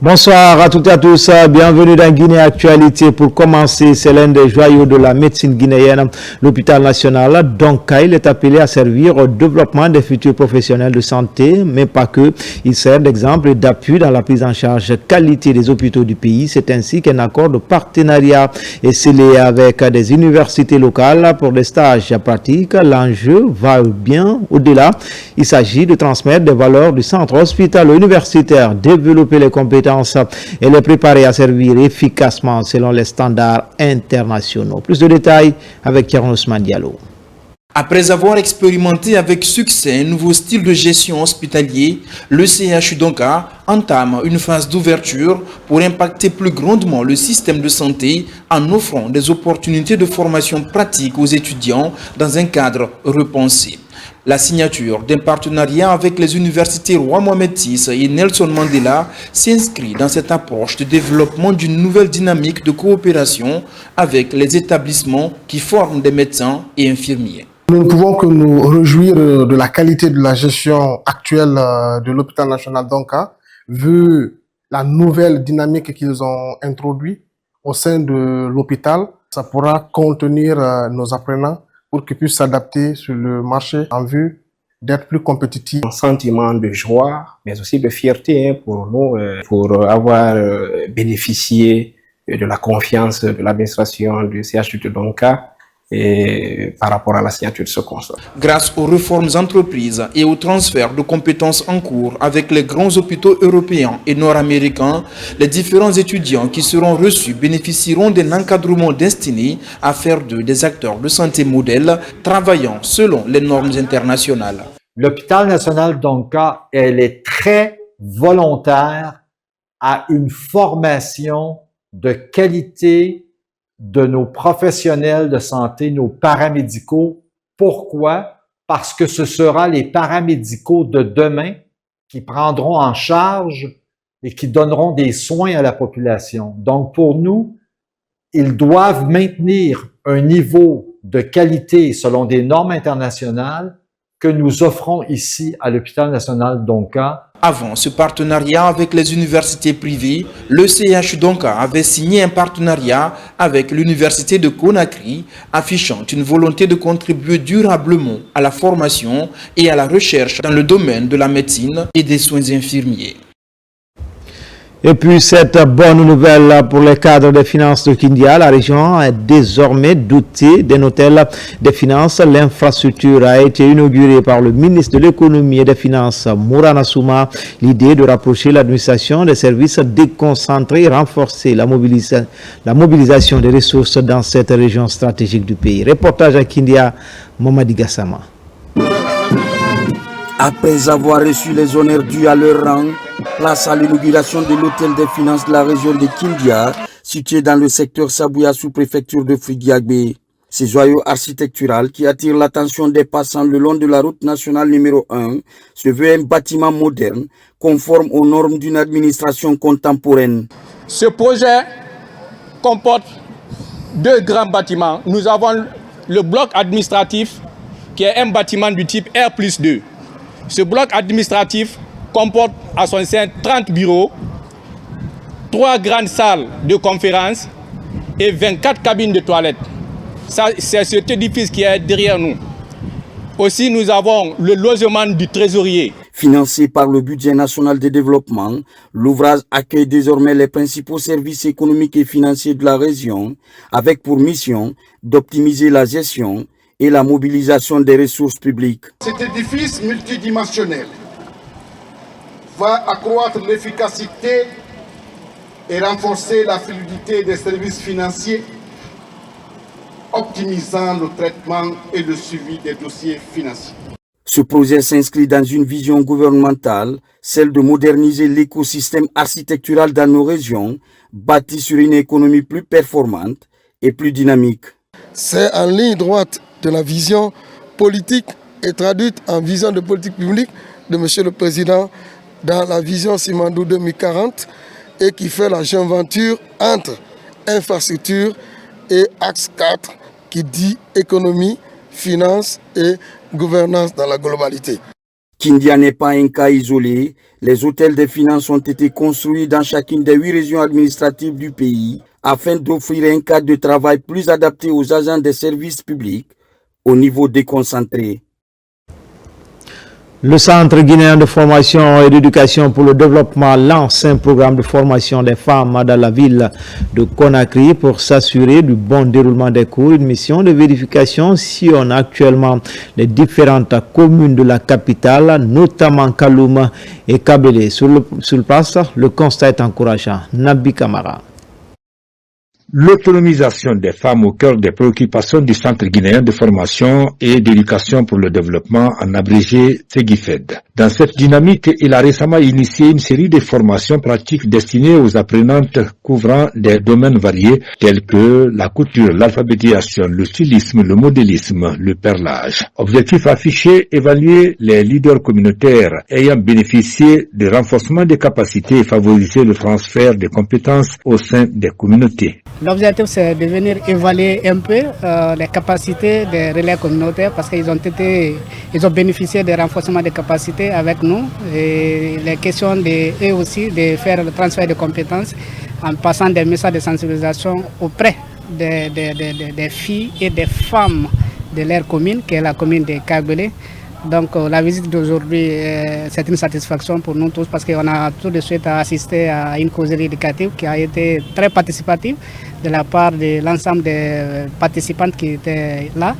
Bonsoir à toutes et à tous, bienvenue dans Guinée Actualité. Pour commencer, c'est l'un des joyaux de la médecine guinéenne. L'hôpital national d'Oncaïl est appelé à servir au développement des futurs professionnels de santé, mais pas que. Il sert d'exemple et d'appui dans la prise en charge qualité des hôpitaux du pays. C'est ainsi qu'un accord de partenariat est scellé avec des universités locales pour des stages pratiques. L'enjeu va bien au-delà. Il s'agit de transmettre des valeurs du centre hospitalo-universitaire, développer les compétences et les préparer à servir efficacement selon les standards internationaux. Plus de détails avec Thierry Ousmane Diallo. Après avoir expérimenté avec succès un nouveau style de gestion hospitalier, le CHU d'Onka entame une phase d'ouverture pour impacter plus grandement le système de santé en offrant des opportunités de formation pratique aux étudiants dans un cadre repensé. La signature d'un partenariat avec les universités Roi Mohamed VI et Nelson Mandela s'inscrit dans cette approche de développement d'une nouvelle dynamique de coopération avec les établissements qui forment des médecins et infirmiers. Nous ne pouvons que nous réjouir de la qualité de la gestion actuelle de l'hôpital national d'Onka, vu la nouvelle dynamique qu'ils ont introduite au sein de l'hôpital. Ça pourra contenir nos apprenants pour qu'ils puissent s'adapter sur le marché en vue d'être plus compétitifs. Un sentiment de joie, mais aussi de fierté pour nous, pour avoir bénéficié de la confiance de l'administration du CHU de Donka et par rapport à la signature de ce constat. Grâce aux réformes entreprises et au transfert de compétences en cours avec les grands hôpitaux européens et nord-américains, les différents étudiants qui seront reçus bénéficieront d'un encadrement destiné à faire d'eux des acteurs de santé modèles travaillant selon les normes internationales. L'hôpital national d'Onka, elle est très volontaire à une formation de qualité de nos professionnels de santé, nos paramédicaux. Pourquoi? Parce que ce sera les paramédicaux de demain qui prendront en charge et qui donneront des soins à la population. Donc, pour nous, ils doivent maintenir un niveau de qualité selon des normes internationales que nous offrons ici à l'hôpital national d'Onka. Avant ce partenariat avec les universités privées, le CHU d'Onka avait signé un partenariat avec l'université de Conakry, affichant une volonté de contribuer durablement à la formation et à la recherche dans le domaine de la médecine et des soins infirmiers. Et puis cette bonne nouvelle pour les cadres des finances de Kindia, la région est désormais dotée d'un hôtel des finances. L'infrastructure a été inaugurée par le ministre de l'économie et des finances, Mourana Souma. L'idée de rapprocher l'administration des services déconcentrés et renforcer la mobilisation des ressources dans cette région stratégique du pays. Reportage à Kindia, Mamadi Gassama. Après avoir reçu les honneurs dus à leur rang, place à l'inauguration de l'hôtel des finances de la région de Kindia, situé dans le secteur Sabouya sous-préfecture de Frigiagbe. Ces joyaux architectural qui attirent l'attention des passants le long de la route nationale numéro 1 se veut un bâtiment moderne, conforme aux normes d'une administration contemporaine. Ce projet comporte deux grands bâtiments. Nous avons le bloc administratif qui est un bâtiment du type R+2. Ce bloc administratif comporte à son sein 30 bureaux, 3 grandes salles de conférence et 24 cabines de toilettes. C'est cet édifice qui est derrière nous. Aussi, nous avons le logement du trésorier. Financé par le budget national de développement, l'ouvrage accueille désormais les principaux services économiques et financiers de la région, avec pour mission d'optimiser la gestion et la mobilisation des ressources publiques. Cet édifice multidimensionnel va accroître l'efficacité et renforcer la fluidité des services financiers, optimisant le traitement et le suivi des dossiers financiers. Ce projet s'inscrit dans une vision gouvernementale, celle de moderniser l'écosystème architectural dans nos régions, bâti sur une économie plus performante et plus dynamique. C'est en ligne droite de la vision politique et traduite en vision de politique publique de M. le Président dans la vision Simandou 2040 et qui fait la joint venture entre infrastructure et axe 4 qui dit économie, finance et gouvernance dans la globalité. Kindia n'est pas un cas isolé. Les hôtels des finances ont été construits dans chacune des 8 régions administratives du pays afin d'offrir un cadre de travail plus adapté aux agents des services publics au niveau déconcentré. Le Centre guinéen de formation et d'éducation pour le développement lance un programme de formation des femmes dans la ville de Conakry pour s'assurer du bon déroulement des cours. Une mission de vérification sillonne actuellement les différentes communes de la capitale, notamment Kaloum et Kabele. Sur le place, le constat est encourageant. Nabi Kamara. L'autonomisation des femmes au cœur des préoccupations du Centre guinéen de formation et d'éducation pour le développement, en abrégé CEGIFED. Dans cette dynamique, il a récemment initié une série de formations pratiques destinées aux apprenantes couvrant des domaines variés tels que la couture, l'alphabétisation, le stylisme, le modélisme, le perlage. Objectif affiché, évaluer les leaders communautaires ayant bénéficié du renforcement des capacités et favoriser le transfert des compétences au sein des communautés. L'objectif, c'est de venir évaluer un peu les capacités des relais communautaires parce qu'ils ont bénéficié des renforcements des capacités avec nous et les questions eux aussi de faire le transfert de compétences en passant des messages de sensibilisation auprès des filles et des femmes de leur commune, qui est la commune de Kabele. Donc la visite d'aujourd'hui, c'est une satisfaction pour nous tous parce qu'on a tout de suite assisté à une causerie éducative qui a été très participative de la part de l'ensemble des participantes qui étaient là.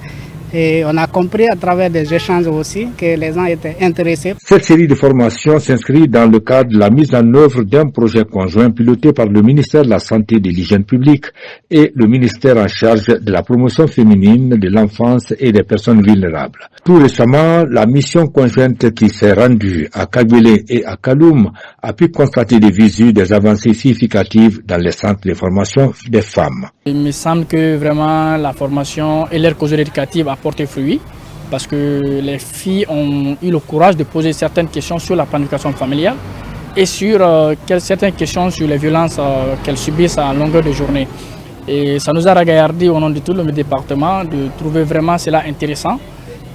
Et on a compris à travers des échanges aussi que les gens étaient intéressés. Cette série de formations s'inscrit dans le cadre de la mise en œuvre d'un projet conjoint piloté par le ministère de la Santé et de l'Hygiène publique et le ministère en charge de la promotion féminine, de l'enfance et des personnes vulnérables. Tout récemment, la mission conjointe qui s'est rendue à Kabele et à Kaloum a pu constater des visus, des avancées significatives dans les centres de formation des femmes. Il me semble que vraiment la formation et leur causerie éducative a porté fruit parce que les filles ont eu le courage de poser certaines questions sur la planification familiale et sur certaines questions sur les violences qu'elles subissent à longueur de journée. Et ça nous a regardé au nom de tout le département de trouver vraiment cela intéressant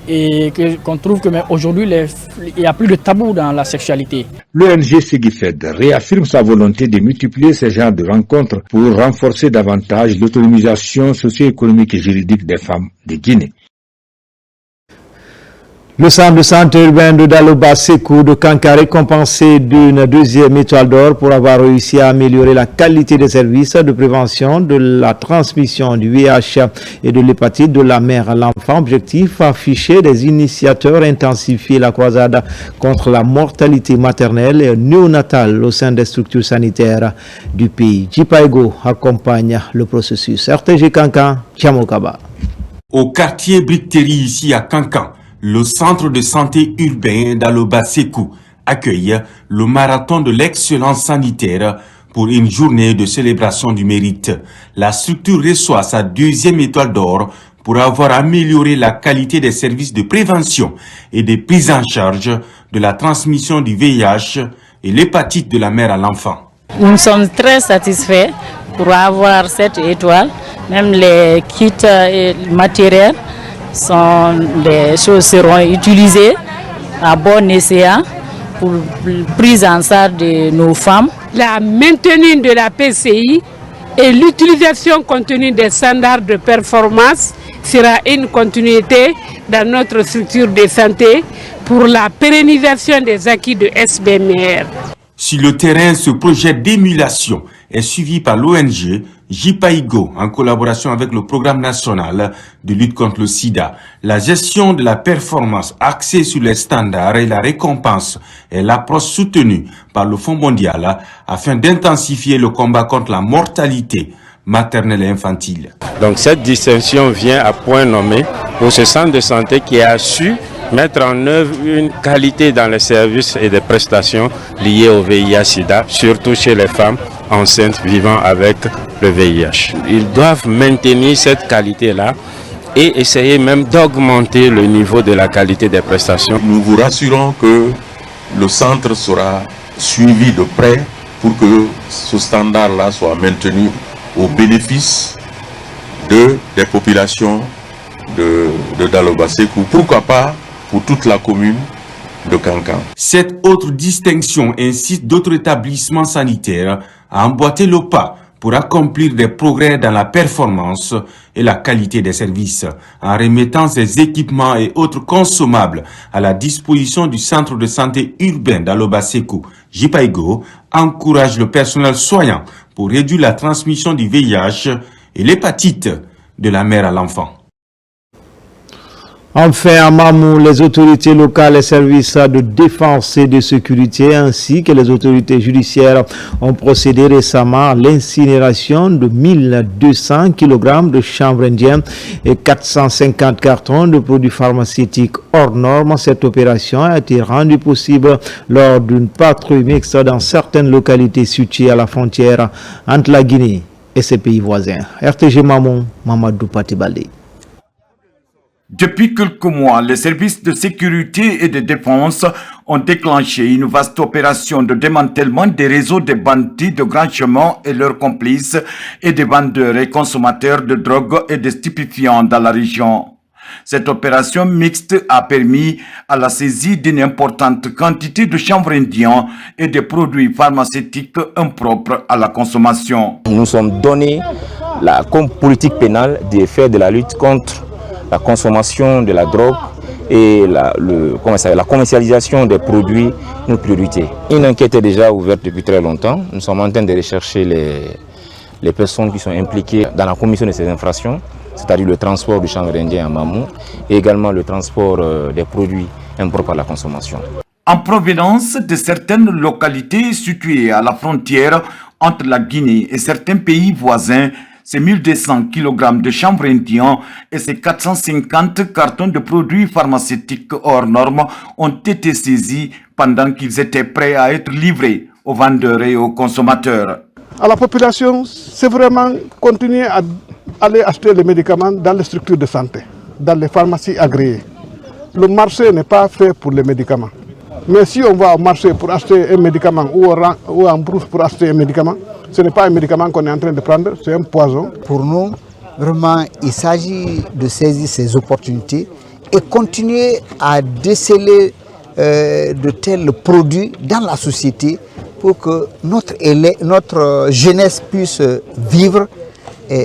et qu'on trouve que aujourd'hui il n'y a plus de tabou dans la sexualité. L'ONG Segifed réaffirme sa volonté de multiplier ces genres de rencontres pour renforcer davantage l'autonomisation socio-économique et juridique des femmes de Guinée. Le centre de santé urbain de Daloba Sékou de Kanka récompensé d'une 2e étoile d'or pour avoir réussi à améliorer la qualité des services de prévention de la transmission du VIH et de l'hépatite de la mère à l'enfant. Objectif affiché des initiateurs, intensifier la croisade contre la mortalité maternelle et néonatale au sein des structures sanitaires du pays. Jipaego accompagne le processus. RTG Kanka, Chamokaba. Au quartier Bricterie ici à Kankan, le centre de santé urbain d'Aloba Sékou accueille le marathon de l'excellence sanitaire pour une journée de célébration du mérite. La structure reçoit sa 2e étoile d'or pour avoir amélioré la qualité des services de prévention et de prise en charge de la transmission du VIH et l'hépatite de la mère à l'enfant. Nous sommes très satisfaits pour avoir cette étoile, même les kits matériels. Les choses seront utilisées à bon escient pour la prise en charge de nos femmes. La maintenue de la PCI et l'utilisation continue des standards de performance sera une continuité dans notre structure de santé pour la pérennisation des acquis de SBMR. Sur le terrain, ce projet d'émulation est suivi par l'ONG JPAIGO en collaboration avec le programme national de lutte contre le sida. La gestion de la performance axée sur les standards et la récompense est l'approche soutenue par le Fonds mondial afin d'intensifier le combat contre la mortalité maternelle et infantile. Donc cette distinction vient à point nommé pour ce centre de santé qui a su mettre en œuvre une qualité dans les services et des prestations liées au VIH-Sida, surtout chez les femmes enceintes vivant avec le VIH. Ils doivent maintenir cette qualité-là et essayer même d'augmenter le niveau de la qualité des prestations. Nous vous rassurons que le centre sera suivi de près pour que ce standard-là soit maintenu au bénéfice des populations de Daloba Sékou. Pourquoi pas pour toute la commune de Cancan. Cette autre distinction incite d'autres établissements sanitaires à emboîter le pas pour accomplir des progrès dans la performance et la qualité des services, en remettant ces équipements et autres consommables à la disposition du centre de santé urbain d'Alobasekou. Jipaigo encourage le personnel soignant pour réduire la transmission du VIH et l'hépatite de la mère à l'enfant. Enfin, à Mamou, les autorités locales et services de défense et de sécurité ainsi que les autorités judiciaires ont procédé récemment à l'incinération de 1200 kg de chanvre indien et 450 cartons de produits pharmaceutiques hors normes. Cette opération a été rendue possible lors d'une patrouille mixte dans certaines localités situées à la frontière entre la Guinée et ses pays voisins. RTG Mamou, Mamadou Patibali. Depuis quelques mois, les services de sécurité et de défense ont déclenché une vaste opération de démantèlement des réseaux de bandits de grands chemins et leurs complices et des vendeurs et consommateurs de drogue et de stupéfiants dans la région. Cette opération mixte a permis à la saisie d'une importante quantité de chanvre indien et de produits pharmaceutiques impropres à la consommation. Nous sommes donnés comme politique pénale de faire de la lutte contre la consommation de la drogue et la commercialisation des produits, nos priorités. Une enquête est déjà ouverte depuis très longtemps. Nous sommes en train de rechercher les personnes qui sont impliquées dans la commission de ces infractions, c'est-à-dire le transport du chanvre indien à Mamou et également le transport des produits impropres à la consommation. En provenance de certaines localités situées à la frontière entre la Guinée et certains pays voisins, ces 1200 kg de chanvre indien et ces 450 cartons de produits pharmaceutiques hors normes ont été saisis pendant qu'ils étaient prêts à être livrés aux vendeurs et aux consommateurs. À la population, c'est vraiment continuer à aller acheter les médicaments dans les structures de santé, dans les pharmacies agréées. Le marché n'est pas fait pour les médicaments. Mais si on va au marché pour acheter un médicament ou en brousse pour acheter un médicament, ce n'est pas un médicament qu'on est en train de prendre, c'est un poison. Pour nous, vraiment, il s'agit de saisir ces opportunités et continuer à déceler de tels produits dans la société pour que notre jeunesse puisse vivre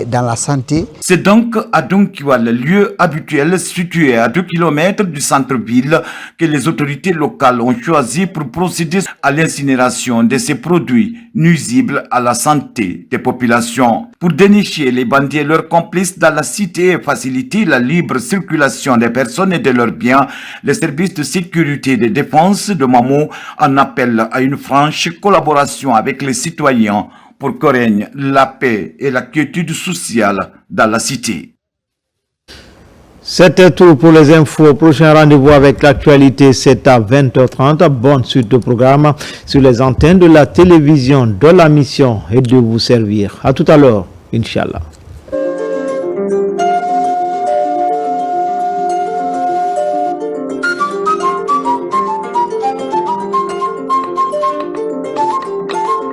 dans la santé. C'est donc à Donkiwal, lieu habituel situé à 2 km du centre-ville, que les autorités locales ont choisi pour procéder à l'incinération de ces produits nuisibles à la santé des populations. Pour dénicher les bandits et leurs complices dans la cité et faciliter la libre circulation des personnes et de leurs biens, les services de sécurité et de défense de Mamou en appellent à une franche collaboration avec les citoyens pour que règne la paix et la quiétude sociale dans la cité. C'était tout pour les infos. Prochain rendez-vous avec l'actualité, c'est à 20h30. Bonne suite de programme sur les antennes de la télévision, dont la mission est de vous servir. À tout à l'heure, Inch'Allah.